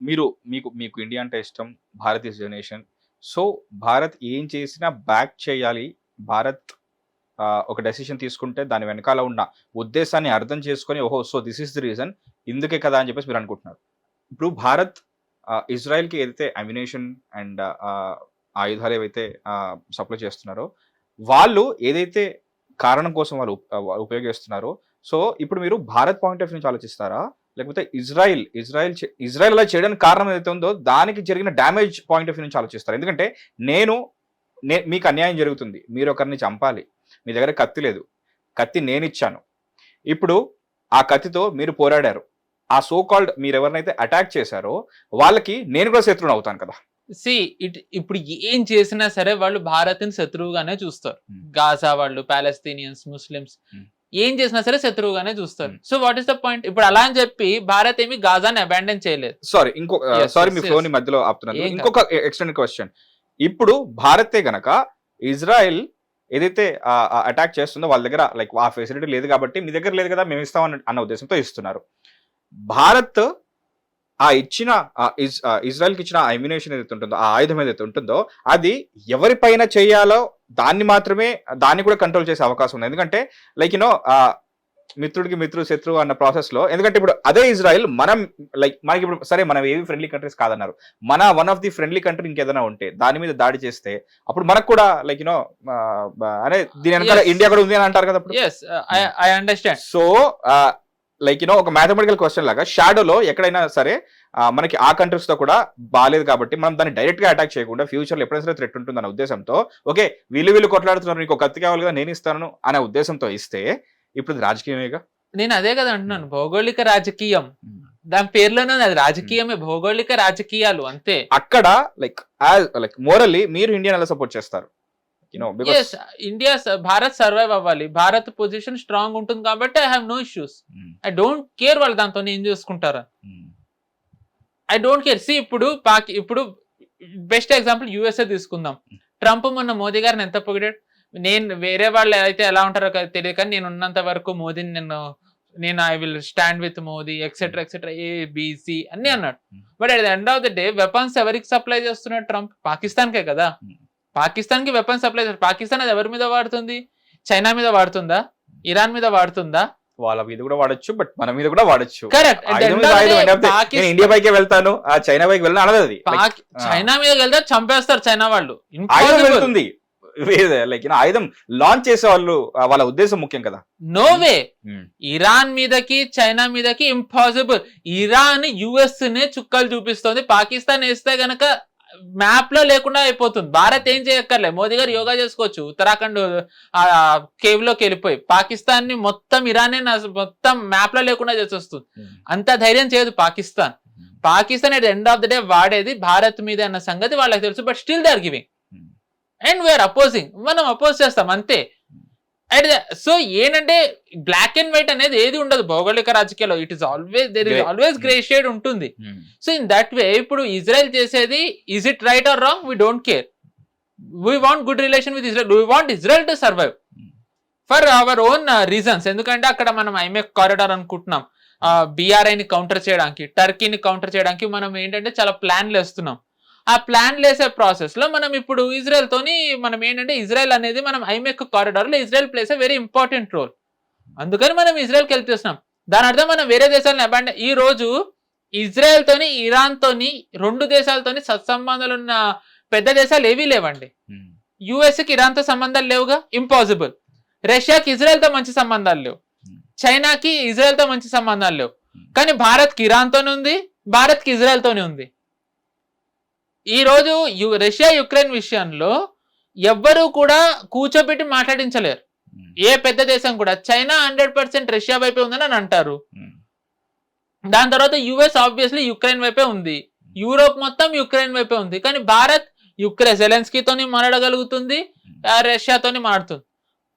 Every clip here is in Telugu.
మీరు మీకు మీకు ఇండియా అంటే ఇష్టం. Bharat is your nation. So, Bharat ఏం చేసినా బ్యాక్ చేయాలి. భారత్ ఒక డెసిషన్ తీసుకుంటే దాని వెనకాల ఉన్న ఉద్దేశాన్ని అర్థం చేసుకొని, ఓహో! So, this is the reason. ఇందుకే కదా అని చెప్పేసి మీరు అనుకుంటున్నారు. ఇప్పుడు భారత్ ఇజ్రాయెల్‌కి ఏదైతే అమ్యునిషన్ అండ్ ఆయుధాలు ఏవైతే సప్లై చేస్తున్నారో, వాళ్ళు ఏదైతే కారణం కోసం వాళ్ళు ఉపయోగిస్తున్నారో, సో, ఇప్పుడు మీరు భారత్ పాయింట్ ఆఫ్ వ్యూ నుంచి ఆలోచిస్తారా? లేకపోతే ఇజ్రాయెల్ అలా చేయడానికి కారణం ఏదైతే ఉందో దానికి జరిగిన డ్యామేజ్ పాయింట్ ఆఫ్ వ్యూ నుంచి ఆలోచిస్తారు? ఎందుకంటే నేను మీకు అన్యాయం జరుగుతుంది. మీరు ఒకరిని చంపాలి. మీ దగ్గర కత్తి లేదు. కత్తి నేనిచ్చాను. ఇప్పుడు ఆ కత్తితో మీరు పోరాడారు. ఆ సో కాల్డ్ మీరెవరినైతే అటాక్ చేశారో వాళ్ళకి నేను కూడా శత్రువుని అవుతాను కదా! ఇప్పుడు ఏం చేసినా సరే వాళ్ళు భారత్‌ని శత్రువుగానే చూస్తారు. గాజా వాళ్ళు, పాలస్తీనియన్స్, ముస్లిమ్స్ ఏం చేసినా సరే శత్రువుగానే చూస్తారు. So what is the point? ఇప్పుడు అలా అని చెప్పి భారత్ ఏమి గాజాని అబాండన్ చేయలేదు. సారీ మీ ఫ్లోని మధ్యలో ఆపుతున్నాను. ఇంకొక ఎక్స్టెండెడ్ క్వశ్చన్. ఇప్పుడు భారతే గనక ఇజ్రాయెల్ ఏదైతే అటాక్ చేస్తుందో వాళ్ళ దగ్గర లైక్ ఆ ఫెసిలిటీ లేదు కాబట్టి మీ దగ్గర లేదు కదా మేము ఇస్తాం అన్న ఉద్దేశంతో ఇస్తున్నారు. భారత్ ఇచ్చిన ఇజ్రాయెల్కి ఇచ్చిన అమ్యునేషన్ ఏదైతే ఉంటుందో, ఆ ఆయుధం ఏదైతే ఉంటుందో అది ఎవరిపైన చేయాలో దాన్ని కూడా కంట్రోల్ చేసే అవకాశం ఉంది. ఎందుకంటే లైక్ మిత్రుడికి మిత్రుడు శత్రువు అన్న ప్రాసెస్ లో, ఎందుకంటే ఇప్పుడు అదే ఇజ్రాయెల్ మనకి ఇప్పుడు సరే మనం ఏవి ఫ్రెండ్లీ కంట్రీస్ కాదన్నారు, మన one of the friendly country ఇంకేదైనా ఉంటే దాని మీద దాడి చేస్తే అప్పుడు మనకు కూడా లైక్ అనే దీని వెనకాల ఇండియా కూడా ఉంది అని అంటారు కదా. I understand. సో ఒక మ్యాథమెటికల్ క్వశ్చన్ లాగా షాడోలో ఎక్కడైనా సరే మనకి ఆ కంట్రీస్ తో కూడా బాలేదు కాబట్టి మనం దాన్ని డైరెక్ట్ గా అటాక్ చేయకుండా ఫ్యూచర్ లో ఎప్పుడైనా సరే థ్రెట్ ఉంటుంది అనే ఉద్దేశంతో, ఓకే వీళ్ళు కొట్లాడుతున్నారు, నీకు కత్తి కావాలి కదా నేను ఇస్తాను అనే ఉద్దేశంతో ఇస్తే ఇప్పుడు రాజకీయమేగా. నేను అదే కదా అంటున్నాను, భౌగోళిక రాజకీయం దాని పేర్లోనే అది రాజకీయమే, భౌగోళిక రాజకీయాలు అంతే. అక్కడ లైక్ మోరల్లీ మీరు ఇండియన్ ఎలా సపోర్ట్ చేస్తారు? ఇండియా భారత్ సర్వైవ్ అవ్వాలి, భారత్ పొజిషన్ స్ట్రాంగ్ ఉంటుంది కాబట్టి I have no issues. I don't care వాళ్ళు దాంతో ఏం చేసుకుంటారా, ఐ డోంట్ కేర్. ఇప్పుడు బెస్ట్ ఎగ్జాంపుల్ యుఎస్ఏ తీసుకుందాం. ట్రంప్ మొన్న మోదీ గారిని ఎంత పొగిడాడు. నేను వేరే వాళ్ళు అయితే ఎలా ఉంటారో తెలియదు కానీ నేను ఉన్నంత వరకు మోదీని నేను I will stand with Modi etcetera etcetera ABC అన్ని అన్నాడు. But at the end of the day weapons ఎవరికి సప్లై చేస్తున్నాడు ట్రంప్? పాకిస్తాన్కే కదా. పాకిస్తాన్ కి వెపన్స్ సప్లై చేస్తారు. పాకిస్తాన్ అది ఎవరి మీద వాడుతుంది? చైనా మీద వాడుతుందా? ఇరాన్ మీద వాడుతుందా? వాళ్ళ మీద కూడా వాడచ్చు, బట్ మన మీద కూడా వాడచ్చు. కరెక్ట్. ఇండియా పైకి వెళ్తాను, ఆ చైనా పైకి వెళ్ళిన అనదు. చైనా మీద వెళ్తే చంపేస్తారు చైనా వాళ్ళు. వెళ్తుంది ఆయుధం లాంచ్ చేసే వాళ్ళు, వాళ్ళ ఉద్దేశం ముఖ్యం కదా. No way. ఇరాన్ మీదకి చైనా మీదకి ఇంపాసిబుల్. ఇరాన్ యుఎస్ ని చుక్కలు చూపిస్తోంది. పాకిస్తాన్ వేస్తే గనక మ్యాప్ లో లేకుండా అయిపోతుంది. భారత్ ఏం చేయక్కర్లే, మోదీ గారు యోగా చేసుకోవచ్చు ఉత్తరాఖండ్ కేవ్ లోకి వెళ్ళిపోయి. పాకిస్తాన్ ని మొత్తం ఇరానే మొత్తం మ్యాప్ లో లేకుండా చేసేస్తుంది. అంత ధైర్యం చేయదు Pakistan. Pakistan at the end of the day వాడేది భారత్ మీద అన్న సంగతి వాళ్ళకి తెలుసు. But still they are giving and we're opposing. మనం అపోజ్ చేస్తాం అంతే. సో ఏంటంటే బ్లాక్ అండ్ వైట్ అనేది ఏది ఉండదు భౌగోళిక రాజకీయాల్లో. It is always there is always grey shade ఉంటుంది. సో ఇన్ దట్ వే ఇప్పుడు ఇజ్రాయెల్ చేసేది is it right or wrong? We don't care. We want good relation with Israel. We want Israel to survive for our own reasons. ఎందుకంటే అక్కడ మనం ఐమెక్ కారిడార్ అనుకుంటున్నాం, బిఆర్ఐని కౌంటర్ చేయడానికి, టర్కీని కౌంటర్ చేయడానికి మనం ఏంటంటే చాలా ప్లాన్లు వేస్తున్నాం. ఆ ప్లాన్ వేసే ప్రాసెస్ లో మనం ఇప్పుడు ఇజ్రాయెల్ తోని మనం ఏంటంటే ఇజ్రాయెల్ అనేది మనం ఐమెక్ కారిడార్ లో Israel plays a very important role. అందుకని మనం ఇజ్రాయెల్కి హెల్ప్ చేస్తున్నాం. దాని అర్థం మనం వేరే దేశాలను అబాండన్. ఈ రోజు ఇజ్రాయెల్ తోని ఇరాన్ తోని రెండు దేశాలతోని సత్సంబంధాలు ఉన్న పెద్ద దేశాలు ఏవీ లేవండి. యుఎస్కి ఇరాన్ తో సంబంధాలు లేవుగా, ఇంపాసిబుల్. రష్యాకి ఇజ్రాయెల్ తో మంచి సంబంధాలు లేవు, చైనాకి ఇజ్రాయెల్ తో మంచి సంబంధాలు లేవు. కానీ భారత్ కి ఇరాన్ తోనే ఉంది, భారత్ కి ఇజ్రాయెల్ తోనే ఉంది. ఈ రోజు రష్యా యుక్రెయిన్ విషయంలో ఎవ్వరూ కూడా కూర్చోబెట్టి మాట్లాడించలేరు ఏ పెద్ద దేశం కూడా. చైనా 100% రష్యా వైపే ఉందని అని అంటారు. దాని తర్వాత యుఎస్ ఆబ్వియస్లీ యుక్రెయిన్ వైపే ఉంది, యూరోప్ మొత్తం యుక్రెయిన్ వైపే ఉంది. కానీ భారత్ జెలెన్స్కీతోని మాట్లాడగలుగుతుంది, రష్యాతోని మాట్లాడుతుంది.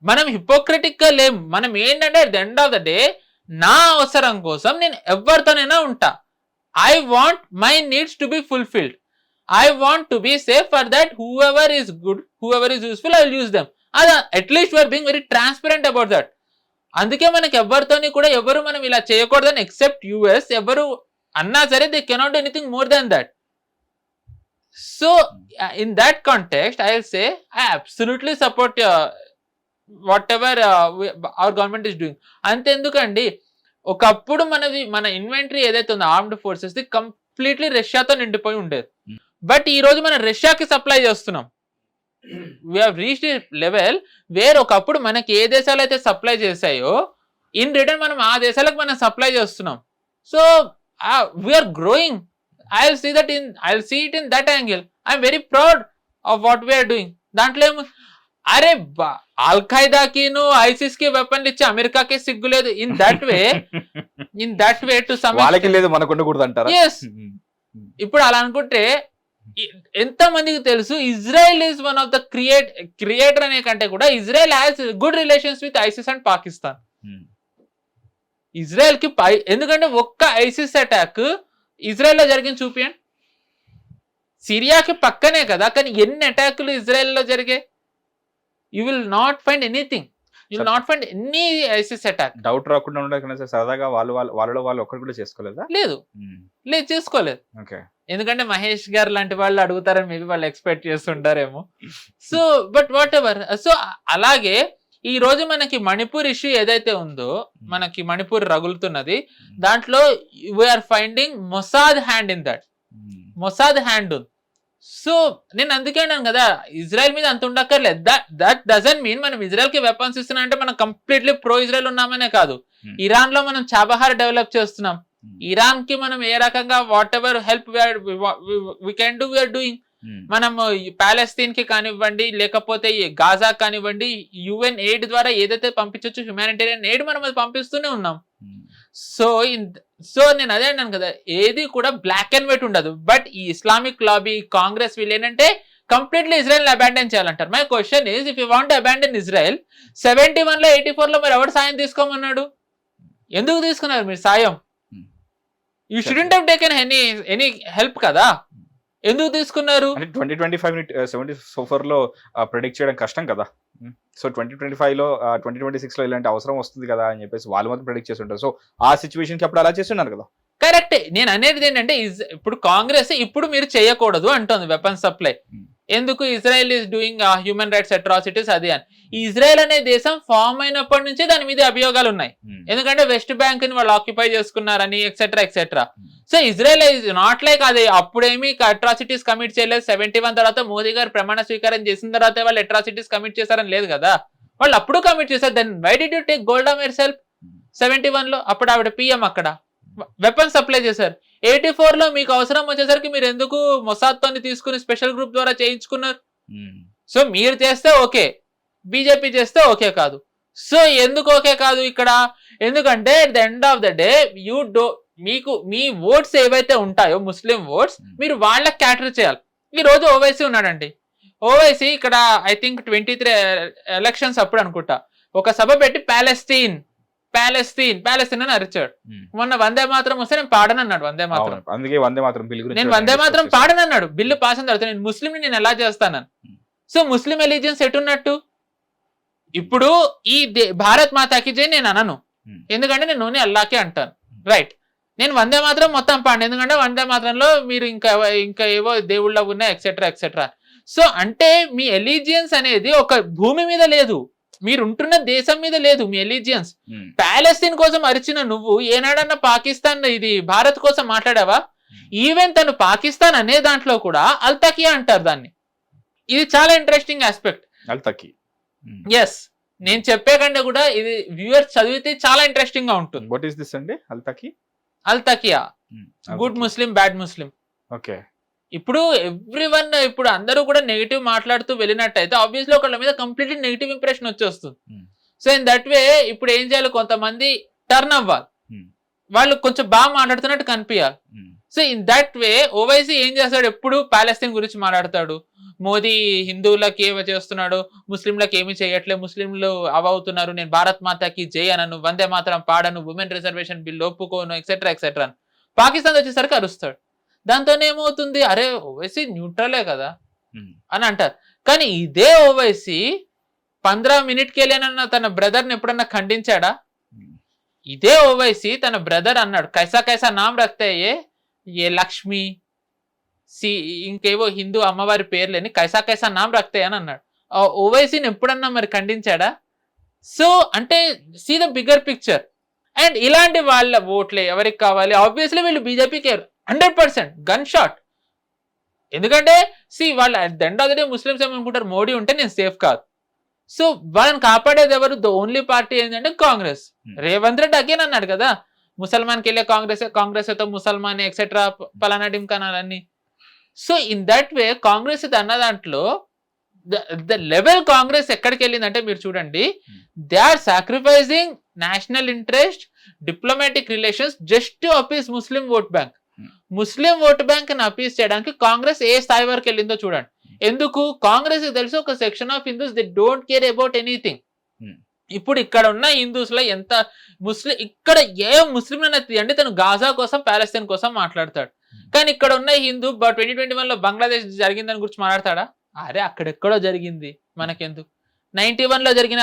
మనం హిపోక్రటిక్ గా లేము. మనం ఏంటంటే at the end of the day నా అవసరం కోసం నేను ఎవరితోనైనా ఉంటా. I want my needs to be fulfilled. I want to be safe for that. Whoever is good, whoever is useful, I will use them. At least we are being very transparent about that. అందుకే మనకి ఎవరితోని కూడా ఎవరు మనం ఇలా చేయకూడదని ఎక్సెప్ట్ యుఎస్ ఎవరు అన్నా సరే they cannot do anything more than that. So in that context I will say I absolutely support what ever our government is doing. అంతెందుకండి, ఒకప్పుడు మన ఇన్వెంటరీ ఏదైతే ఉందో ఆర్మ్డ్ ఫోర్సెస్ ది కంప్లీట్లీ రష్యాతో నిండిపోయి ఉండేది. బట్ ఈ రోజు మనం రష్యాకి సప్లై చేస్తున్నాం. We have reached level where ఒకప్పుడు మనకి ఏ దేశాలు అయితే సప్లై చేశాయో ఇన్ రిటర్న్ మనం ఆ దేశాలకు మనం సప్లై చేస్తున్నాం. So we're growing. I will see it in that angle. I'm very proud of what we're doing. దాంట్లో ఏమో అరే అల్ ఖైదాకిను ఐసిస్ కి వెపన్లు ఇచ్చి అమెరికాకి సిగ్గులేదు. In that way to some వాళ్ళకి లేదు మనకు ఉండకూడదు అంటారా? yes. ఇప్పుడు అలా అనుకుంటే ఎంత మందికి తెలుసు Israel is one of the creator అనే కంటే కూడా Israel has good relations with ISIS and Pakistan. Israel కి ఎందుకంటే ఒక్క ఐసిస్ అటాక్ ఇజ్రాయెల్ లో జరిగింది చూపియండి. సిరియాకి పక్కనే కదా, కానీ ఎన్ని అటాకులు ఇజ్రాయెల్ లో జరిగాయి? You will not find anything. You will not find any ISIS attack. Doubt రాకుండా ఉండదు సరదాగా వాళ్ళు ఒకటి కూడా చేసుకోలేదా? లేదు చేసుకోలేదు. ఓకే, ఎందుకంటే మహేష్ గారు లాంటి వాళ్ళు అడుగుతారని మేబీ వాళ్ళు ఎక్స్పెక్ట్ చేస్తుంటారేమో. So but whatever. So అలాగే ఈ రోజు మనకి మణిపూర్ ఇష్యూ ఏదైతే ఉందో, మనకి మణిపూర్ రగులుతున్నది, దాంట్లో we are finding Mossad hand in that. Mossad hand ఉంది. సో నేను అందుకే అన్నాను కదా, ఇజ్రాయెల్ మీద అంత ఉండక్కర్లేదు. దట్ డజంట్ మీన్ మనం ఇజ్రాయెల్ కి వెపన్స్ ఇస్తున్నా అంటే మనం కంప్లీట్లీ ప్రో ఇజ్రాయెల్ ఉన్నామనే కాదు. ఇరాన్ లో మనం చాబహార్ డెవలప్ చేస్తున్నాం. ఇరాన్ కి మనం ఏ రకంగా whatever help we can do we are doing. మనం పాలస్తీన్ కి కానివ్వండి, లేకపోతే గాజా కానివ్వండి, యుఎన్ ఎయిడ్ ద్వారా ఏదైతే పంపించవచ్చు హ్యుమానిటేరియన్ ఎయిడ్ మనం అది పంపిస్తూనే ఉన్నాం. సో నేను అదే అన్నాను కదా, ఏది కూడా బ్లాక్ అండ్ వైట్ ఉండదు. బట్ ఈ ఇస్లామిక్ లాబీ, కాంగ్రెస్ వీళ్ళు ఏంటంటే కంప్లీట్లీ ఇజ్రాయెల్ అబాండన్ చేయాలంటారు. My question is, if you want abandon Israel, 71 లో 84 లో మరి ఎవరు సాయం తీసుకోమన్నాడు? ఎందుకు తీసుకున్నారు మీరు సాయం? You shouldn't have taken any help కదా, ఎందుకు తీసుకున్నారు? 2025 లో ప్రెడిక్ట్ చేయడం కష్టం కదా. సో 2025 లో 2026 లో ఇలాంటి అవసరం వస్తుంది కదా అని చెప్పేసి వాళ్ళు మాత్రం ప్రెడిక్ట్ చేసి ఉంటారు. సో ఆ సిచ్యువేషన్ కి అప్పుడు అలా చేస్తున్నారు కదా. కరెక్టే. నేను అనేది ఏంటంటే ఇప్పుడు కాంగ్రెస్ ఇప్పుడు మీరు చేయకూడదు అంటుంది వెపన్ సప్లై. ఎందుకు? Israel is doing human rights atrocities అది అని. ఈ ఇజ్రాయెల్ అనే దేశం ఫామ్ అయినప్పటి నుంచి దాని మీద అభియోగాలు ఉన్నాయి. ఎందుకంటే వెస్ట్ బ్యాంక్ ని వాళ్ళు ఆక్యుపై చేసుకున్నారని etcetera etcetera. So Israel is not like అది అప్పుడేమి అట్రాసిటీస్ కమిట్ చేయలేదు. 71 తర్వాత మోదీ గారు ప్రమాణ స్వీకారం చేసిన తర్వాత వాళ్ళు అట్రాసిటీస్ కమిట్ చేశారని లేదు కదా, వాళ్ళు అప్పుడు కమిట్ చేశారు. Then why did you take Golda Meir self 71 లో? అప్పుడు ఆవిడ పిఎం అక్కడ వెపన్ సప్లై చేశారు. 84 లో మీకు అవసరం వచ్చేసరికి మీరు ఎందుకు మొసాద్ తోని తీసుకుని స్పెషల్ గ్రూప్ ద్వారా చేయించుకున్నారు? సో మీరు చేస్తే ఓకే, బీజేపీ చేస్తే ఓకే కాదు. సో ఎందుకు ఓకే కాదు ఇక్కడ? ఎందుకంటే at the end of the day మీకు మీ ఓట్స్ ఏవైతే ఉంటాయో ముస్లిం ఓట్స్, మీరు వాళ్ళకి క్యాటర్ చేయాలి. ఈ రోజు ఓవైసీ ఉన్నాడండి. ఓవైసీ ఇక్కడ ఐ థింక్ 23 ఎలక్షన్స్ అప్పుడు అనుకుంటా ఒక సభ పెట్టి ప్యాలెస్తీన్ అని అరిచాడు. మొన్న వందే మాత్రం వస్తే నేను పాడనన్నాడు. వందే మాత్రం, అందుకే వందే మాత్రం బిల్ గురించి నేను వందే మాత్రం పాడనన్నాడు. బిల్లు పాస్ అయిన తర్వాత నేను ముస్లింని నేను ఎలా చేస్తానని. సో ముస్లిం ఎలిజియన్స్ ఎటున్నట్టు? ఇప్పుడు ఈ భారత్ మాతాకి జై నేను అనను, ఎందుకంటే నేను నూనె అల్లాకే అంటాను. రైట్, నేను వందే మాత్రం మొత్తం పాడు, ఎందుకంటే వందే మాత్రంలో మీరు ఇంకా ఏవో దేవుళ్ళ ఉన్నాయి ఎక్సెట్రా ఎక్సెట్రా. సో అంటే మీ ఎలిజియన్స్ అనేది ఒక భూమి మీద లేదు, మీరు ఉంటున్న దేశం మీద లేదు మీ ఎలిజియన్స్. ప్యాలెస్తీన్ కోసం అరిచిన నువ్వు ఏనాడన్నా పాకిస్తాన్ ఇది భారత్ కోసం మాట్లాడావా? ఈవెన్ తను పాకిస్తాన్ అనే దాంట్లో కూడా అల్తకియా అంటారు దాన్ని. ఇది చాలా ఇంట్రెస్టింగ్ ఆస్పెక్ట్. అల్తకి, ఎస్, నేను చెప్పే కంటే కూడా ఇది వ్యూవర్స్ చదివితే చాలా ఇంట్రెస్టింగ్ గా ఉంటుంది. వాట్ ఈస్ దిస్ అండి? అల్తకియా, గుడ్ ముస్లిం, బ్యాడ్ ముస్లిం. ఓకే. ఇప్పుడు ఎవ్రీవన్, ఇప్పుడు అందరూ కూడా నెగిటివ్ మాట్లాడుతూ వెళ్ళినట్టయితే ఆబ్వియస్లీ ఒకళ్ళ మీద కంప్లీట్లీ నెగిటివ్ ఇంప్రెషన్ వచ్చేస్తుంది. సో ఇన్ దట్ వే ఇప్పుడు ఏం చేయాలి, కొంతమంది టర్న్ అవ్వాలి, వాళ్ళు కొంచెం బాగా మాట్లాడుతున్నట్టు కనిపించాలి. సో ఇన్ దట్ వే ఓవైసీ ఏం చేస్తాడు, ఎప్పుడు ప్యాలెస్తీన్ గురించి మాట్లాడతాడు. మోదీ హిందువులకి ఏమి చేస్తున్నాడు, ముస్లింలకు ఏమి చేయట్లేదు, ముస్లింలు అవవుతున్నారు, నేను భారత్ మాతాకి జై అనను, వందే మాత్రం పాడను, ఉమెన్ రిజర్వేషన్ బిల్ ఒప్పుకోను, ఎక్సెట్రా ఎక్సెట్రా అని. పాకిస్తాన్ వచ్చేసరికి అరుస్తాడు. దాంతోనే ఏమవుతుంది, అరే ఓవైసీ న్యూట్రలే కదా అని అంటారు. కానీ ఇదే ఓవైసీ 15 మినిట్కి వెళ్ళానన్న తన బ్రదర్ని ఎప్పుడన్నా ఖండించాడా? ఇదే ఓవైసీ తన బ్రదర్ అన్నాడు, కైసా కైసా నామ్ రక్తే ఏ లక్ష్మి ఇంకేవో హిందూ అమ్మవారి పేర్లేని కైసా కైసా నామ్ రక్తే అని అన్నాడు. ఓవైసీని ఎప్పుడన్నా మరి ఖండించాడా? సో అంటే see the bigger picture. And ఇలాంటి వాళ్ళ ఓట్లే ఎవరికి కావాలి? ఆబ్వియస్లీ వీళ్ళు బీజేపీకి 100% గన్ షాట్. ఎందుకంటే వాళ్ళ దండ అదే ముస్లిమ్స్ ఏమనుకుంటారు, మోడీ ఉంటే నేను సేఫ్ కాదు. సో వాళ్ళని కాపాడేది ఎవరు? ద ఓన్లీ పార్టీ ఏంటంటే కాంగ్రెస్. రేవంత్ రెడ్డి అగైన్ అన్నాడు కదా, ముసల్మాన్కి వెళ్ళే కాంగ్రెస్ అయితే ముసల్మాన్ ఎక్సెట్రా పలానా టిమ్కానాలన్నీ. So in that way Congress అన్న దాంట్లో ద లెవెల్ కాంగ్రెస్ ఎక్కడికి వెళ్ళిందంటే మీరు చూడండి, they are sacrificing national interest, diplomatic relations just to appease Muslim vote bank. Muslim vote bank ని అపీస్ చేయడానికి కాంగ్రెస్ ఏ స్థాయి వరకు వెళ్ళిందో చూడండి. ఎందుకు? కాంగ్రెస్ తెలుసు ఒక section of Hindus they don't care about anything. ఇప్పుడు ఇక్కడ ఉన్న హిందూస్ లో ఎంత ఇక్కడ ఏ ముస్లిం అంటే తను గాజా కోసం పాలస్తీన్ కోసం మాట్లాడతాడు, కానీ ఇక్కడ ఉన్న హిందూ 2021 లో బంగ్లాదేశ్ జరిగిందని గురించి మాట్లాడతాడా? అరే అక్కడెక్కడో జరిగింది మనకెందుకు. 91 లో జరిగిన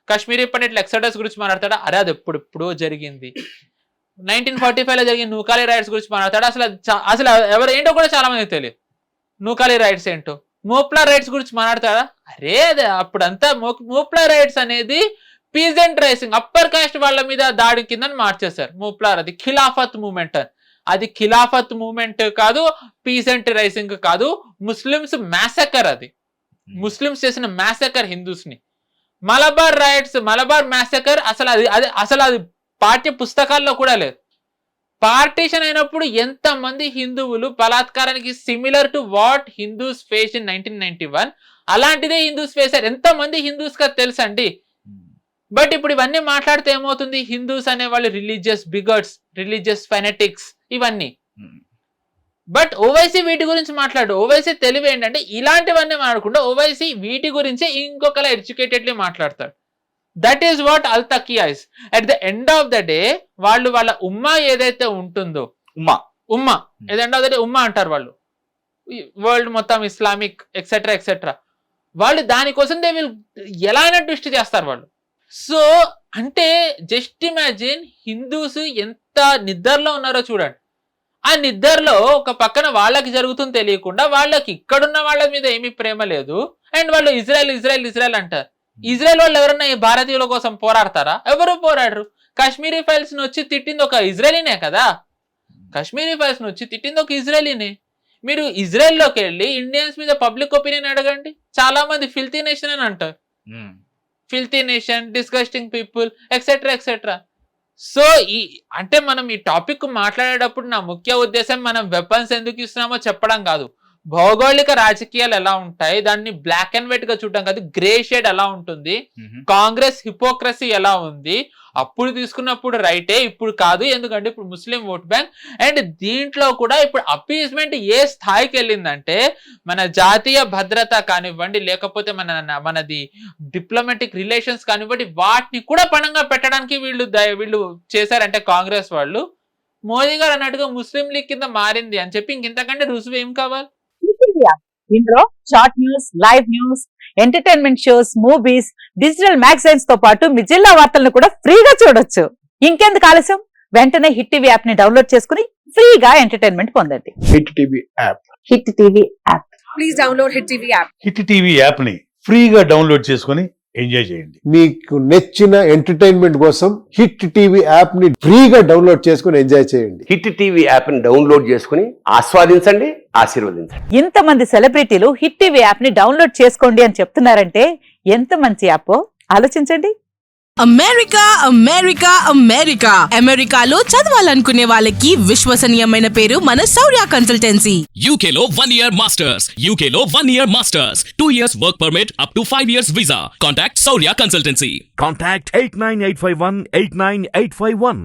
కాశ్మీరీ పండిట్ల ఎక్సడస్ గురించి మాట్లాడతాడా? అరే అది ఎప్పుడెప్పుడో జరిగింది. 1945 లో జరిగిన నూకాలి రైట్స్ గురించి మాట్లాడతాడా? అసలు ఎవరు ఏంటో కూడా చాలా మంది తెలియదు. నూకాలి రైట్స్ ఏంటో. మోప్లా రైట్స్ గురించి మాట్లాడతాడా? అరే అదే అప్పుడంతా మోప్లా రైట్స్ అనేది పీజెంట్ రైసింగ్, అప్పర్ కాస్ట్ వాళ్ళ మీద దాడి కింద మార్చేశారు. మోప్లా అది ఖిలాఫత్ మూవ్మెంట్. అది ఖిలాఫత్ మూవ్మెంట్ కాదు, పీజెంట్ రైసింగ్ కాదు, ముస్లిమ్స్ మ్యాసకర్. అది ముస్లిమ్స్ చేసిన మ్యాసకర్ హిందూస్ ని. మలబార్ రైట్స్, మలబార్ మ్యాసకర్ అసలు అది పాఠ్య పుస్తకాల్లో కూడా లేదు. పార్టీషన్ అయినప్పుడు ఎంత మంది హిందువులు బలాత్కారానికి similar to what Hindus face in 1991 అలాంటిదే హిందూస్ ఫేసారు. ఎంత మంది హిందూస్ గా తెలుసండి. బట్ ఇప్పుడు ఇవన్నీ మాట్లాడితే ఏమవుతుంది, హిందూస్ అనే వాళ్ళు రిలీజియస్ బిగట్స్, రిలీజియస్ ఫెనటిక్స్ ఇవన్నీ. బట్ ఓవైసీ వీటి గురించి మాట్లాడు. ఓవైసీ తెలివి ఏంటంటే ఇలాంటివన్నీ మాట్లాడకుండా ఓవైసీ వీటి గురించే ఇంకొకలా ఎడ్యుకేటెడ్లీ మాట్లాడతాడు. దట్ ఈస్ వాట్ అల్ తకియా is. At the end of the day వాళ్ళు వాళ్ళ ఉమ్మా ఏదైతే ఉంటుందో, ఉమ్మా at the end of the day ఉమ్మా అంటారు వాళ్ళు, వరల్డ్ మొత్తం ఇస్లామిక్ ఎక్సెట్రా ఎక్సెట్రా, వాళ్ళు దానికోసం దే విల్ ఎలా అయినా ట్విస్ట్ చేస్తారు వాళ్ళు. సో అంటే జస్ట్ ఇమాజిన్ హిందూస్ ఎంత నిద్రలో ఉన్నారో చూడండి. ఆ నిద్రలో ఒక పక్కన వాళ్ళకి జరుగుతుంది తెలియకుండా వాళ్ళకి ఇక్కడున్న వాళ్ళ మీద ఏమీ ప్రేమ లేదు, అండ్ వాళ్ళు ఇజ్రాయెల్ అంటారు. ఇజ్రాయెల్ వాళ్ళు ఎవరన్నా ఈ భారతీయుల కోసం పోరాడతారా? ఎవరు పోరాడరు. కాశ్మీరీ ఫైల్స్ ని వచ్చి తిట్టింది ఒక ఇజ్రాయలీనే కదా. కాశ్మీరీ ఫైల్స్ ని వచ్చి తిట్టింది ఒక ఇజ్రాయలీనే. మీరు ఇజ్రాయెల్లోకి వెళ్ళి ఇండియన్స్ మీద పబ్లిక్ ఒపీనియన్ అడగండి, చాలా మంది ఫిల్తీ నేషన్ అని అంటారు. Filthy nation, disgusting people etcetera etcetera. So అంటే మనం ఈ టాపిక్ మాట్లాడేటప్పుడు నా ముఖ్య ఉద్దేశం మనం వెపన్స్ ఎందుకు ఇస్తున్నామో చెప్పడం కాదు, భౌగోళిక రాజకీయాలు ఎలా ఉంటాయి దాన్ని బ్లాక్ అండ్ వైట్ గా చూడడం కాదు, గ్రే షేడ్ ఎలా ఉంటుంది, కాంగ్రెస్ హిపోక్రసీ ఎలా ఉంది, అప్పుడు తీసుకున్నప్పుడు రైటే ఇప్పుడు కాదు, ఎందుకంటే ఇప్పుడు ముస్లిం ఓట్ బ్యాంక్. అండ్ దీంట్లో కూడా ఇప్పుడు అపీస్మెంట్ ఏ స్థాయికి వెళ్ళిందంటే మన జాతీయ భద్రత కానివ్వండి, లేకపోతే మనది డిప్లొమాటిక్ రిలేషన్స్ కానివ్వండి, వాటిని కూడా పణంగా పెట్టడానికి వీళ్ళు చేశారంటే కాంగ్రెస్ వాళ్ళు. మోదీ గారు అన్నట్టుగా ముస్లిం లీగ్ కింద మారింది అని చెప్పి ఇంతకంటే రుజువు ఏం కావాలి? ఇందులో short news, live news, entertainment shows, movies, digital magazines తో పాటు మీ జిల్లా వార్తలను కూడా ఫ్రీగా చూడొచ్చు. ఇంకెందుకు ఆలస్యం, వెంటనే హిట్ టీవీ యాప్ ని డౌన్లోడ్ చేసుకుని ఫ్రీగా ఎంటర్టైన్మెంట్ పొందండి. Hit TV app. Hit TV app. Please download hit TV app. Hit TV app ని ఫ్రీగా డౌన్లోడ్ చేసుకుని ఎంజాయ్ చేయండి. మీకు నచ్చిన ఎంటర్టైన్మెంట్ కోసం హిట్ టీవీ యాప్ ని ఫ్రీగా డౌన్లోడ్ చేసుకుని ఎంజాయ్ చేయండి. హిట్ టీవీ యాప్ ని డౌన్లోడ్ చేసుకుని ఆస్వాదించండి, ఆశీర్వదించండి. ఇంతమంది సెలబ్రిటీలు హిట్ టీవీ యాప్ ని డౌన్లోడ్ చేసుకోండి అని చెప్తున్నారంటే ఎంత మంచి యాప్ ఆలోచించండి. అమెరికాలో చదవాలనుకునే వాళ్ళకి విశ్వసనీయమైన పేరు మన శౌర్య కన్సల్టెన్సీ. UK లో 1 year masters. UK లో 1 year masters. 2 years work permit up to 5 years visa. Contact Saurya Consultancy. Contact 89851 89851.